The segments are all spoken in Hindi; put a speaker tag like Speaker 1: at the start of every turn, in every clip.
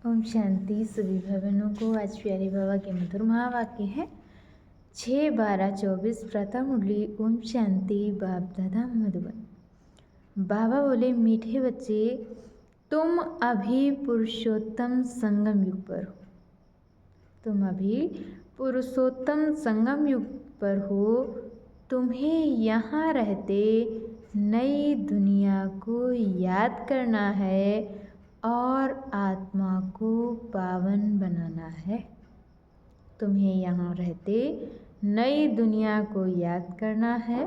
Speaker 1: ओम शांति। सभी भाई बहनों को आज प्यारे बाबा के मधुर महावाक्य है 6/12/24 प्रातः मुरली। ओम शांति। बाप दादा मधुबन। बाबा बोले, मीठे बच्चे, तुम अभी पुरुषोत्तम संगम युग पर हो। तुम अभी पुरुषोत्तम संगम युग पर हो। तुम्हें यहाँ रहते नई दुनिया को याद करना है और आत्मा को पावन बनाना है। तुम्हें यहाँ रहते नई दुनिया को याद करना है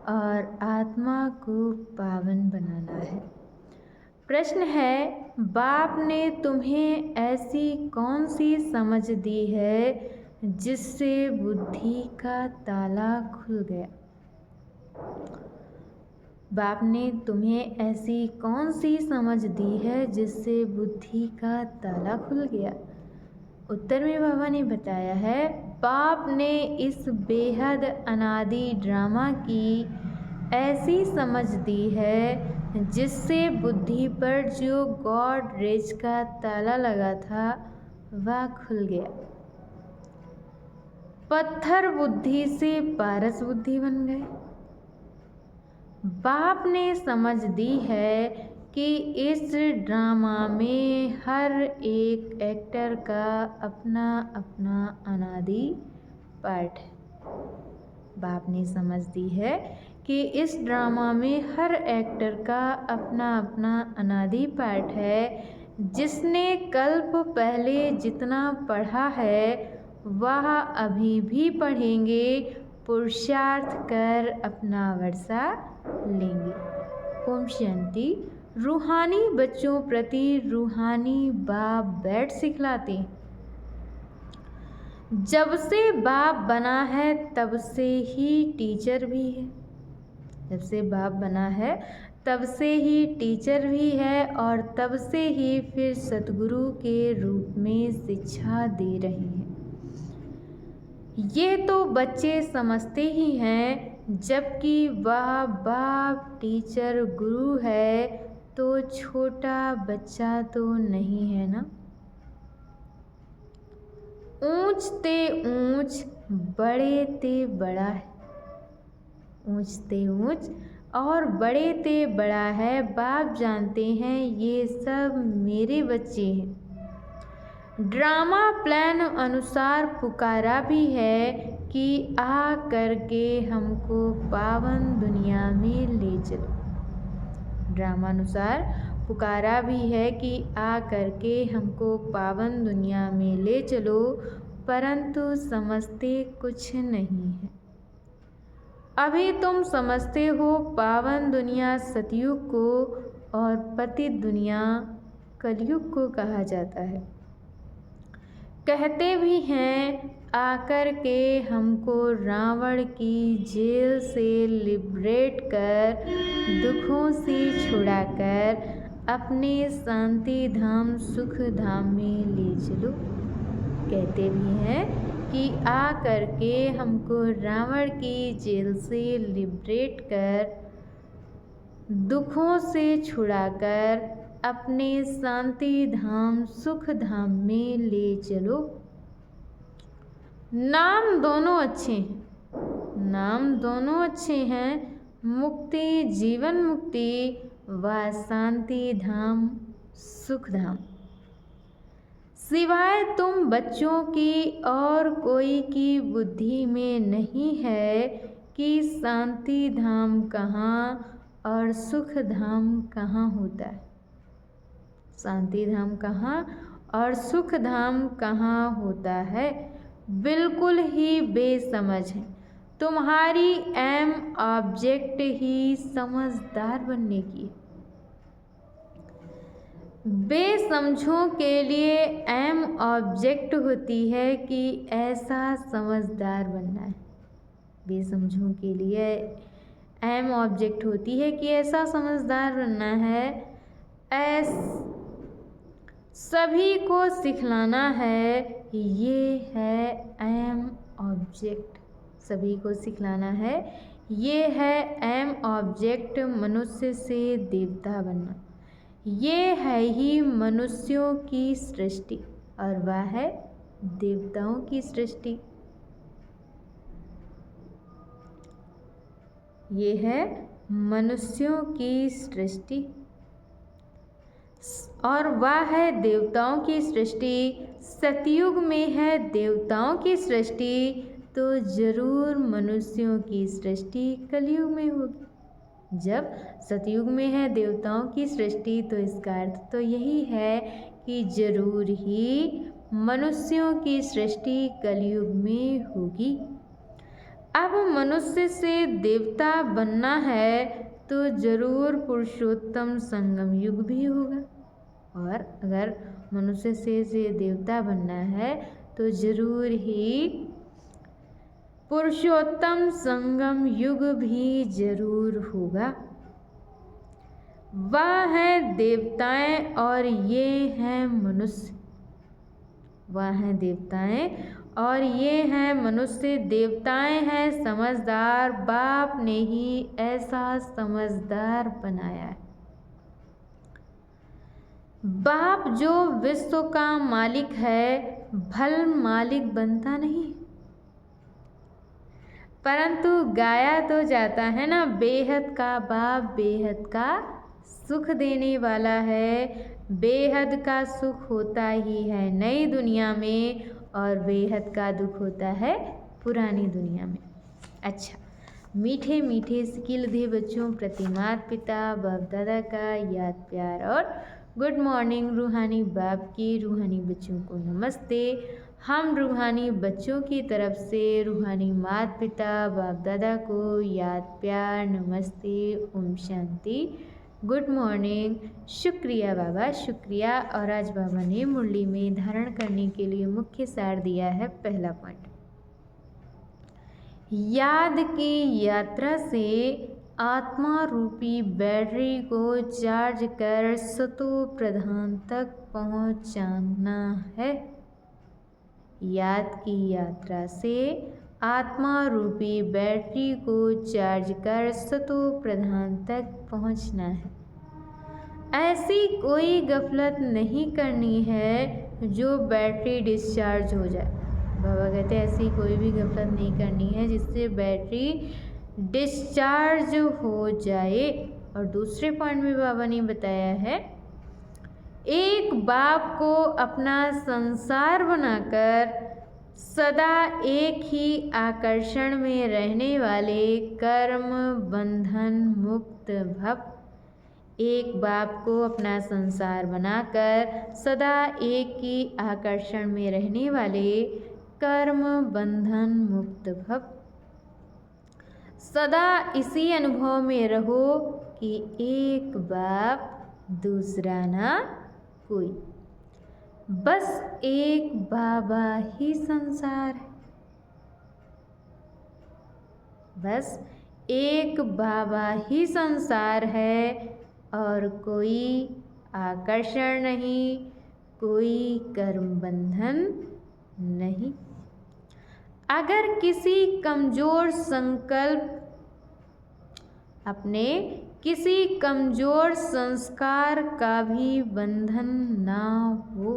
Speaker 1: और आत्मा को पावन बनाना है। प्रश्न है, बाप ने तुम्हें ऐसी कौन सी समझ दी है जिससे बुद्धि का ताला खुल गया? बाप ने तुम्हें ऐसी कौन सी समझ दी है जिससे बुद्धि का ताला खुल गया? उत्तर में बाबा ने बताया है, बाप ने इस बेहद अनादि ड्रामा की ऐसी समझ दी है जिससे बुद्धि पर जो गॉड रेज का ताला लगा था वह खुल गया। पत्थर बुद्धि से पारस बुद्धि बन गए। बाप ने समझ दी है कि इस ड्रामा में हर एक एक्टर का अपना अपना अनादि पार्ट है। बाप ने समझ दी है कि इस ड्रामा में हर एक्टर का अपना अपना अनादि पार्ट है। जिसने कल्प पहले जितना पढ़ा है वह अभी भी पढ़ेंगे, पुरुषार्थ कर अपना वर्षा लेंगे। ओम शांति। रूहानी बच्चों प्रति रूहानी बाप बैठ सिखलाते। जब से बाप बना है तब से ही टीचर भी है। जब से बाप बना है तब से ही टीचर भी है और तब से ही फिर सतगुरु के रूप में शिक्षा दे रहे हैं। ये तो बच्चे समझते ही हैं, जबकि वह बाप टीचर गुरु है तो छोटा बच्चा तो नहीं है ना। ऊंच ते ऊंच, बड़े ते बड़ा है। ऊंच ते ऊंच और बड़े ते बड़ा है। बाप जानते हैं ये सब मेरे बच्चे हैं। ड्रामा प्लान अनुसार पुकारा भी है कि आ करके हमको पावन दुनिया में ले चलो। ड्रामा अनुसार पुकारा भी है कि आ करके हमको पावन दुनिया में ले चलो, परंतु समझते कुछ नहीं है। अभी तुम समझते हो पावन दुनिया सतयुग को और पतित दुनिया कलयुग को कहा जाता है। कहते भी हैं, आकर के हमको रावण की जेल से लिबरेट कर, दुखों से छुड़ाकर अपने शांति धाम सुख धाम में ले चलो। कहते भी हैं कि आ करके हमको रावण की जेल से लिबरेट कर, दुखों से छुड़ाकर अपने शांति धाम सुख धाम में ले चलो। नाम दोनों अच्छे हैं। नाम दोनों अच्छे हैं। मुक्ति, जीवन मुक्ति व शांति धाम सुख धाम। सिवाय तुम बच्चों की और कोई की बुद्धि में नहीं है कि शांति धाम कहाँ और सुख धाम कहाँ होता है। शांति धाम कहाँ और सुख धाम कहाँ होता है, बिल्कुल ही बेसमझ है। तुम्हारी एम ऑब्जेक्ट ही समझदार बनने की। बेसमझों के लिए एम ऑब्जेक्ट होती है कि ऐसा समझदार बनना है। बेसमझों के लिए एम ऑब्जेक्ट होती है कि ऐसा समझदार बनना है। सभी को सिखलाना है, ये है एम ऑब्जेक्ट। सभी को सिखलाना है, ये है एम ऑब्जेक्ट। मनुष्य से देवता बनना, ये है ही मनुष्यों की सृष्टि और वह है देवताओं की सृष्टि। ये है मनुष्यों की सृष्टि और वह है देवताओं की सृष्टि। सतयुग में है देवताओं की सृष्टि तो जरूर मनुष्यों की सृष्टि कलयुग में होगी। जब सतयुग में है देवताओं की सृष्टि तो इसका अर्थ तो यही है कि जरूर ही मनुष्यों की सृष्टि कलयुग में होगी। अब मनुष्य से देवता बनना है तो जरूर पुरुषोत्तम संगम युग भी होगा। और अगर मनुष्य से देवता बनना है तो जरूर ही पुरुषोत्तम संगम युग भी जरूर होगा। वह है देवताएं और ये हैं मनुष्य। वह हैं देवताएं और ये हैं मनुष्य। देवताएं हैं समझदार, बाप ने ही ऐसा समझदार बनाया है। बाप जो विश्व का मालिक है भल मालिक बनता नहीं, परंतु गाया तो जाता है ना, बेहद का बाप बेहद का सुख देने वाला है। बेहद का सुख होता ही है नई दुनिया में और बेहद का दुख होता है पुरानी दुनिया में। अच्छा, मीठे मीठे स्किल दे बच्चों प्रति माता पिता बाप दादा का याद प्यार और गुड मॉर्निंग। रूहानी बाप की रूहानी बच्चों को नमस्ते। हम रूहानी बच्चों की तरफ से रूहानी माता पिता बाप दादा को याद प्यार नमस्ते, ओम शांति, गुड मॉर्निंग। शुक्रिया बाबा, शुक्रिया। और आज बाबा ने मुरली में धारण करने के लिए मुख्य सार दिया है। पहला पॉइंट, याद की यात्रा से आत्मा रूपी बैटरी को चार्ज कर सतो प्रधान तक पहुंचाना है। याद की यात्रा से आत्मा रूपी बैटरी को चार्ज कर सतो प्रधान तक पहुंचना है। ऐसी कोई गफलत नहीं करनी है जो बैटरी डिस्चार्ज हो जाए। बाबा कहते हैं ऐसी कोई भी गफलत नहीं करनी है जिससे बैटरी डिस्चार्ज हो जाए। और दूसरे पॉइंट में बाबा ने बताया है, एक बाप को अपना संसार बनाकर सदा एक ही आकर्षण में रहने वाले कर्म बंधन मुक्त भव। एक बाप को अपना संसार बनाकर सदा एक ही आकर्षण में रहने वाले कर्म बंधन मुक्त भव। सदा इसी अनुभव में रहो कि एक बाप दूसरा ना कोई, बस एक बाबा ही संसार है। बस एक बाबा ही संसार है और कोई आकर्षण नहीं, कोई कर्म बंधन नहीं। अगर किसी कमजोर संकल्प अपने किसी कमजोर संस्कार का भी बंधन ना हो,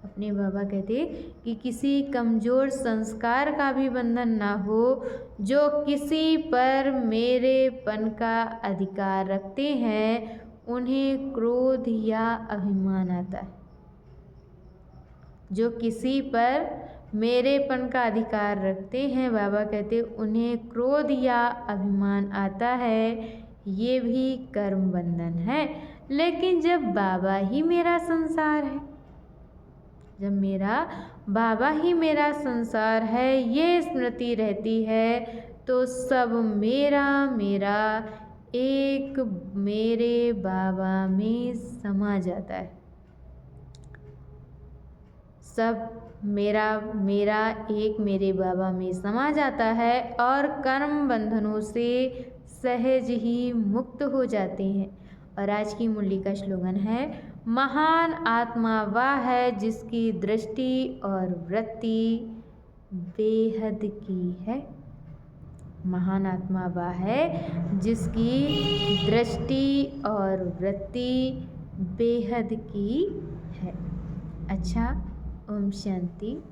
Speaker 1: अपने बाबा कहते कि किसी कमजोर संस्कार का भी बंधन ना हो, जो किसी पर मेरेपन का अधिकार रखते हैं उन्हें क्रोध या अभिमान आता है। जो किसी पर मेरेपन का अधिकार रखते हैं, बाबा कहते उन्हें क्रोध या अभिमान आता है, ये भी कर्म बंधन है। लेकिन जब बाबा ही मेरा संसार है, जब मेरा बाबा ही मेरा संसार है, ये स्मृति रहती है तो सब मेरा मेरा एक मेरे बाबा में समा जाता है। सब मेरा मेरा एक मेरे बाबा में समा जाता है और कर्म बंधनों से सहज ही मुक्त हो जाते हैं। और आज की मुरली का स्लोगन है, महान आत्मा वह है जिसकी दृष्टि और वृत्ति बेहद की है। महान आत्मा वह है जिसकी दृष्टि और वृत्ति बेहद की है। अच्छा, ओम शांति।